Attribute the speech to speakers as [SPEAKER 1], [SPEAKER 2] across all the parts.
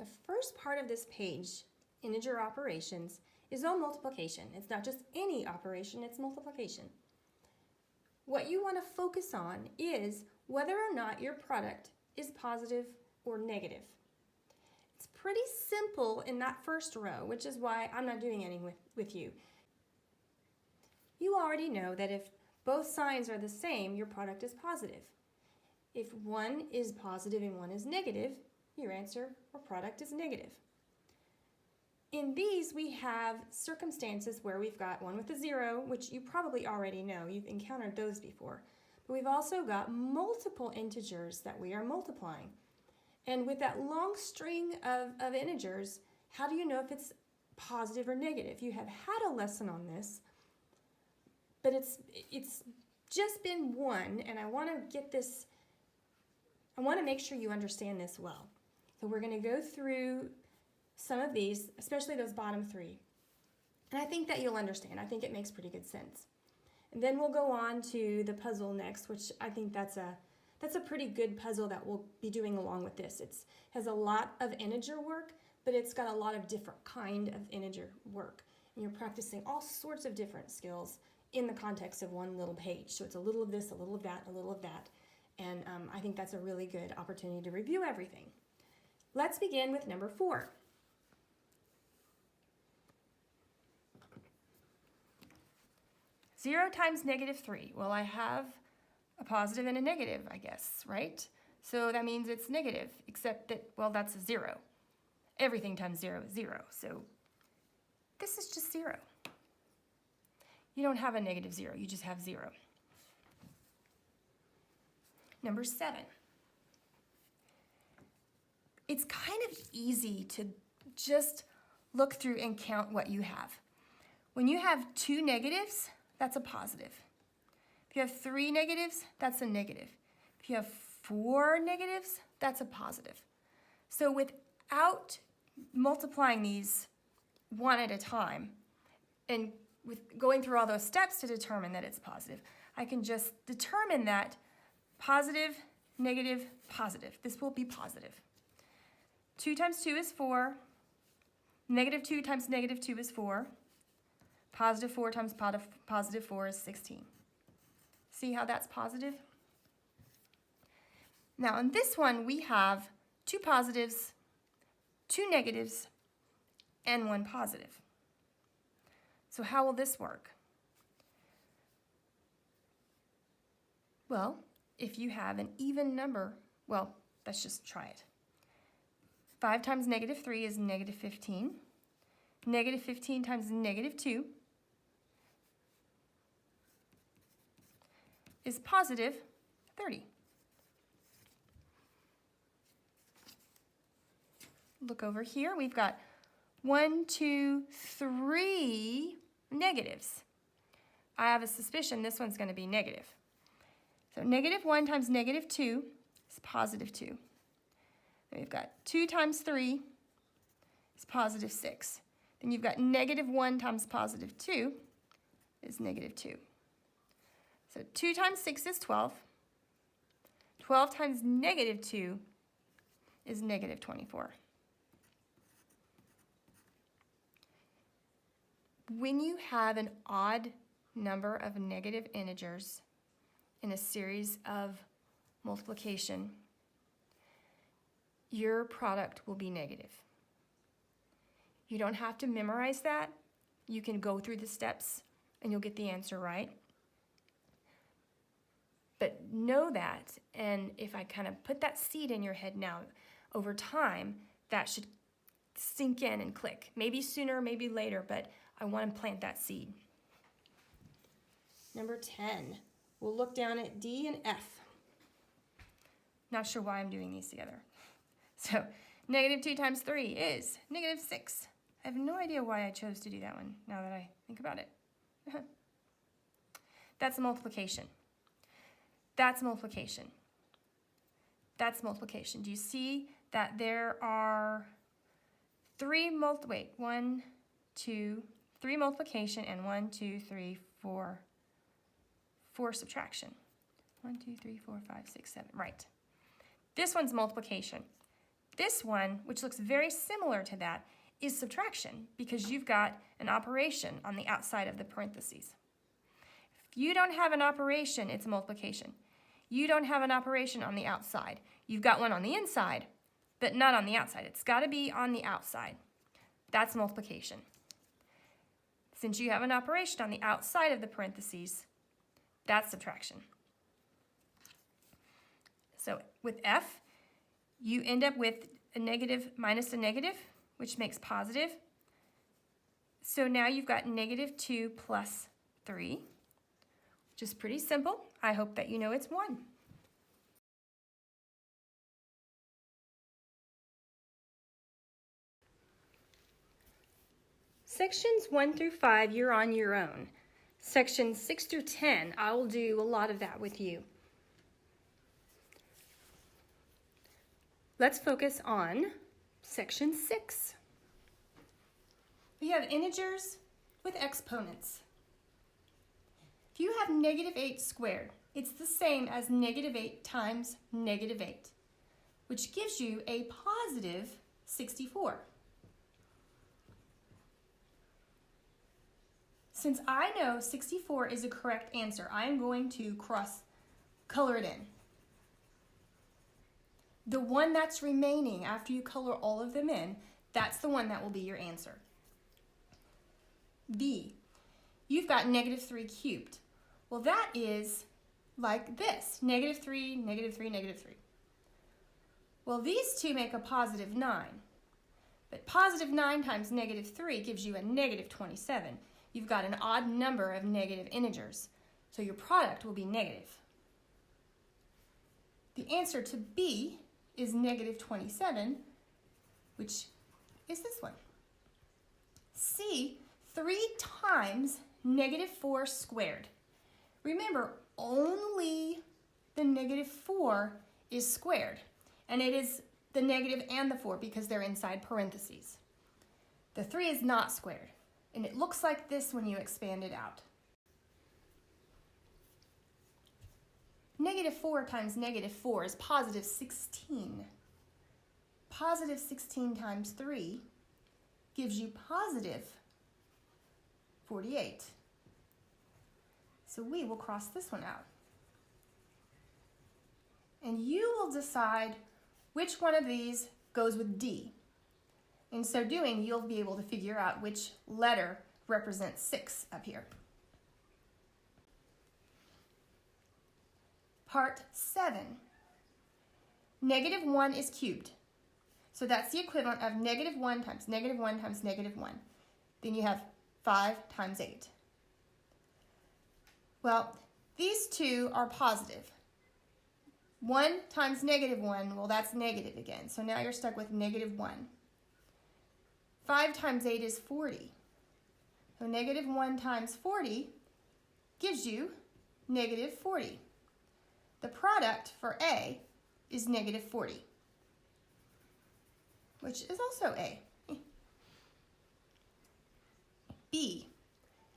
[SPEAKER 1] The first part of this page, integer operations, is all multiplication. It's not just any operation, it's multiplication. What you want to focus on is whether or not your product is positive or negative. It's pretty simple in that first row, which is why I'm not doing any with you. You already know that if both signs are the same, your product is positive. If one is positive and one is negative, your answer or product is negative. In these, we have circumstances where we've got one with a 0, which you probably already know. You've encountered those before. But we've also got multiple integers that we are multiplying. And with that long string of integers, how do you know if it's positive or negative? You have had a lesson on this, but it's just been one, and I want to make sure you understand this well. So we're going to go through some of these, especially those bottom three. And I think that you'll understand. I think it makes pretty good sense. And then we'll go on to the puzzle next, which I think that's a pretty good puzzle that we'll be doing along with this. It has a lot of integer work, but it's got a lot of different kind of integer work. And you're practicing all sorts of different skills in the context of one little page. So it's a little of this, a little of that, a little of that. And I think that's a really good opportunity to review everything. Let's begin with number 4. Zero times negative 3. Well, I have a positive and a negative, I guess, right? So that means it's negative, except that, well, that's a 0. Everything times 0 is 0. So this is just 0. You don't have a negative 0. You just have 0. Number 7. It's kind of easy to just look through and count what you have. When you have 2 negatives, that's a positive. If you have 3 negatives, that's a negative. If you have 4 negatives, that's a positive. So without multiplying these one at a time and with going through all those steps to determine that it's positive, I can just determine that positive, negative, positive. This will be positive. 2 times 2 is 4. Negative 2 times negative 2 is 4. Positive 4 times positive 4 is 16. See how that's positive? Now, in this one, we have 2 positives, 2 negatives, and 1 positive. So how will this work? Well, if you have an even number, well, let's just try it. 5 times negative 3 is negative 15. Negative 15 times negative 2 is positive 30. Look over here. We've got 1, 2, 3 negatives. I have a suspicion this one's going to be negative. So negative 1 times negative 2 is positive 2. Then we've got 2 times 3 is positive 6. Then you've got negative 1 times positive 2 is negative 2. So 2 times 6 is 12. 12 times negative 2 is negative 24. When you have an odd number of negative integers in a series of multiplication, your product will be negative. You don't have to memorize that. You can go through the steps and you'll get the answer right. But know that, and if I kind of put that seed in your head now, over time, that should sink in and click. Maybe sooner, maybe later, but I want to plant that seed. Number 10, we'll look down at D and F. Not sure why I'm doing these together. So negative 2 times 3 is negative 6. I have no idea why I chose to do that one, now that I think about it. That's multiplication. That's multiplication. That's multiplication. Do you see that there are 3 multiplication and 1, 2, 3, 4 subtraction. 1, 2, 3, 4, 5, 6, 7. Right. This one's multiplication. This one, which looks very similar to that, is subtraction because you've got an operation on the outside of the parentheses. If you don't have an operation, it's multiplication. You don't have an operation on the outside. You've got one on the inside, but not on the outside. It's got to be on the outside. That's multiplication. Since you have an operation on the outside of the parentheses, that's subtraction. So with F, you end up with a negative minus a negative, which makes positive. So now you've got negative 2 plus 3, which is pretty simple. I hope that you know it's 1. Sections 1 through 5, you're on your own. Sections 6 through 10, I will do a lot of that with you. Let's focus on section 6. We have integers with exponents. If you have negative 8 squared, it's the same as negative 8 times negative 8, which gives you a positive 64. Since I know 64 is a correct answer, I am going to color it in. The one that's remaining after you color all of them in, that's the one that will be your answer. B, you've got negative 3 cubed. Well, that is like this, negative 3, negative 3, negative 3. Well, these two make a positive 9, but positive 9 times negative 3 gives you a negative 27. You've got an odd number of negative integers, so your product will be negative. The answer to B is negative 27, which is this one. C, 3 times negative 4 squared. Remember, only the negative 4 is squared, and it is the negative and the 4 because they're inside parentheses. The 3 is not squared, and it looks like this when you expand it out. Negative 4 times negative 4 is positive 16. Positive 16 times 3 gives you positive 48. So we will cross this one out. And you will decide which one of these goes with D. In so doing, you'll be able to figure out which letter represents 6 up here. Part 7. Negative 1 is cubed. So that's the equivalent of negative 1 times negative 1 times negative 1. Then you have 5 times 8. Well, these two are positive. 1 times negative 1, well, that's negative again. So now you're stuck with negative 1. 5 times 8 is 40. So negative 1 times 40 gives you negative 40. The product for A is negative 40, which is also A. B,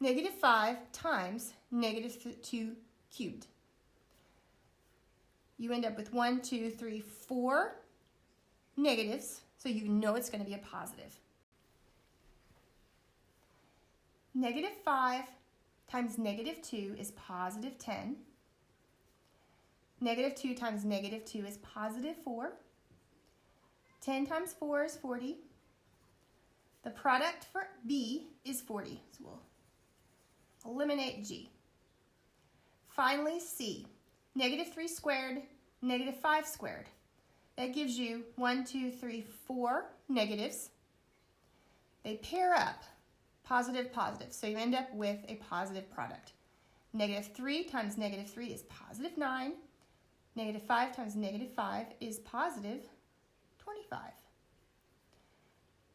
[SPEAKER 1] negative 5 times negative 2 cubed. You end up with 1, 2, 3, 4 negatives, so you know it's going to be a positive. Negative 5 times negative 2 is positive 10. Negative 2 times negative 2 is positive 4. 10 times 4 is 40. The product for B is 40, so we'll eliminate G. Finally, C, negative 3 squared, negative 5 squared. That gives you 1, 2, 3, 4 negatives. They pair up, positive, positive, so you end up with a positive product. Negative 3 times negative 3 is positive 9. Negative 5 times negative 5 is positive 25.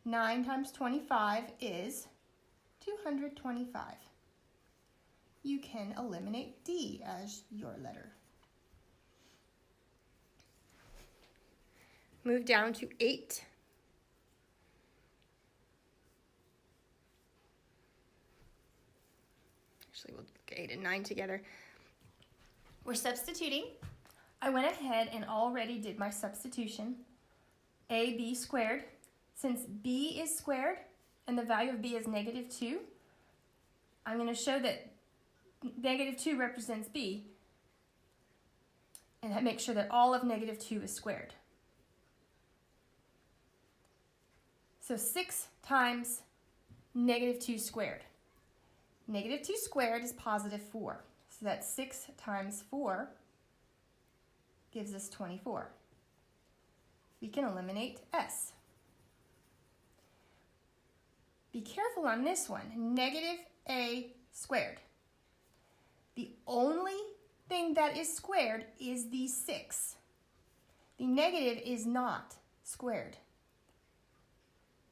[SPEAKER 1] 9 times 25 is 225. You can eliminate D as your letter. Move down to 8. Actually, we'll look at 8 and 9 together. We're substituting. I went ahead and already did my substitution, ab squared. Since b is squared and the value of b is -2, I'm going to show that -2 represents b and make sure that all of -2 is squared. So 6 times -2 squared. -2 squared is +4. So that's 6 times 4 gives us 24. We can eliminate s. Be careful on this one, -a squared. The only thing that is squared is the 6. The negative is not squared.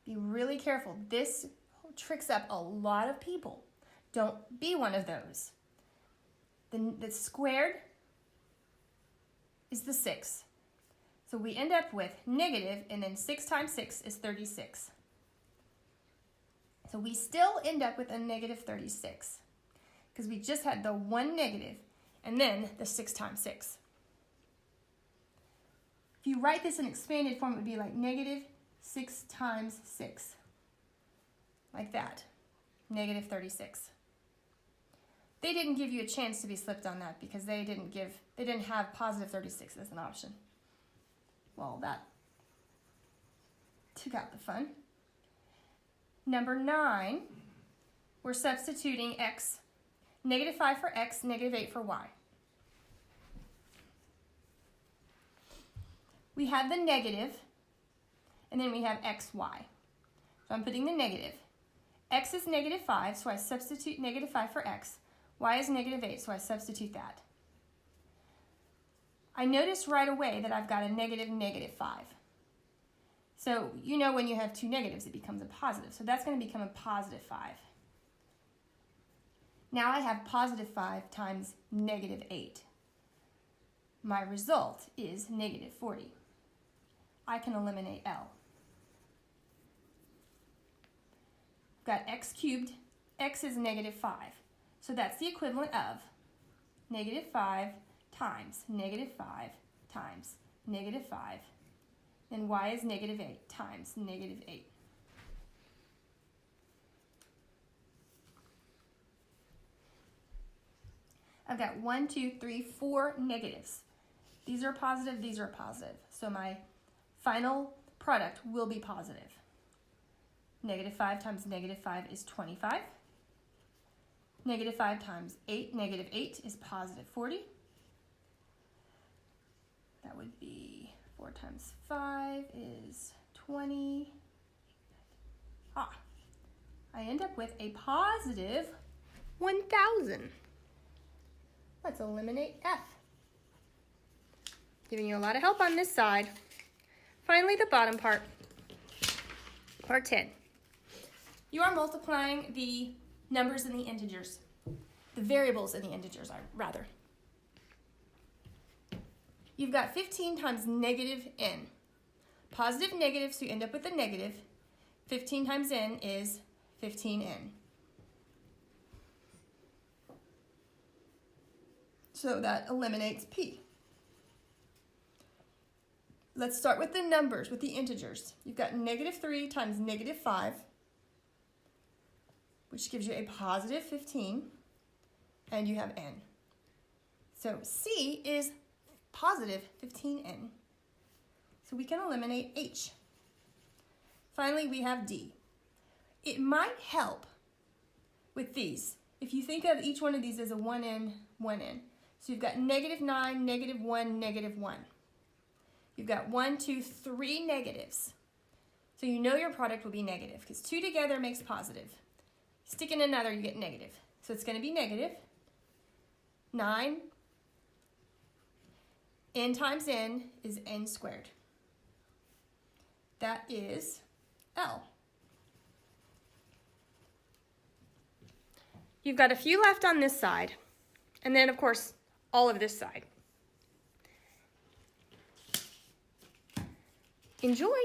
[SPEAKER 1] Be really careful. This tricks up a lot of people. Don't be one of those. The squared is the 6. So we end up with negative, and then 6 times 6 is 36. So we still end up with a -36 because we just had the one negative and then the 6 times 6. If you write this in expanded form, it would be like -6 times 6. Like that. -36. They didn't give you a chance to be slipped on that because they didn't have +36 as an option. Well, that took out the fun. Number 9, we're substituting x, -5 for x, -8 for y. We have the negative, and then we have xy. So I'm putting the negative. X is -5, so I substitute -5 for x. Y is -8, so I substitute that. I notice right away that I've got a -5. So you know when you have two negatives, it becomes a positive. So that's going to become a +5. Now I have +5 times -8. My result is -40. I can eliminate L. I've got x cubed. X is -5. So that's the equivalent of -5 times -5 times -5. And y is -8 times -8. I've got 1, 2, 3, 4 negatives. These are positive, these are positive. So my final product will be positive. -5 times -5 is 25. -5 times 8, -8 is +40. That would be 4 times 5 is 20. I end up with a +1000. Let's eliminate F. Giving you a lot of help on this side. Finally, the bottom part, part 10. You are multiplying the numbers and the integers, the variables and the integers, rather. You've got 15 times -n. Positive, negative, so you end up with a negative. 15 times n is 15n. So that eliminates P. Let's start with the numbers, with the integers. You've got -3 times -5, which gives you a +15, and you have n. So C is +15n. So we can eliminate H. Finally, we have D. It might help with these if you think of each one of these as a 1n, 1n. So you've got -9, -1, -1. You've got 1, 2, 3 negatives. So you know your product will be negative because 2 together makes positive. Stick in another, you get negative. So it's going to be -9. N times n is n squared. That is L. You've got a few left on this side, and then, of course, all of this side. Enjoy!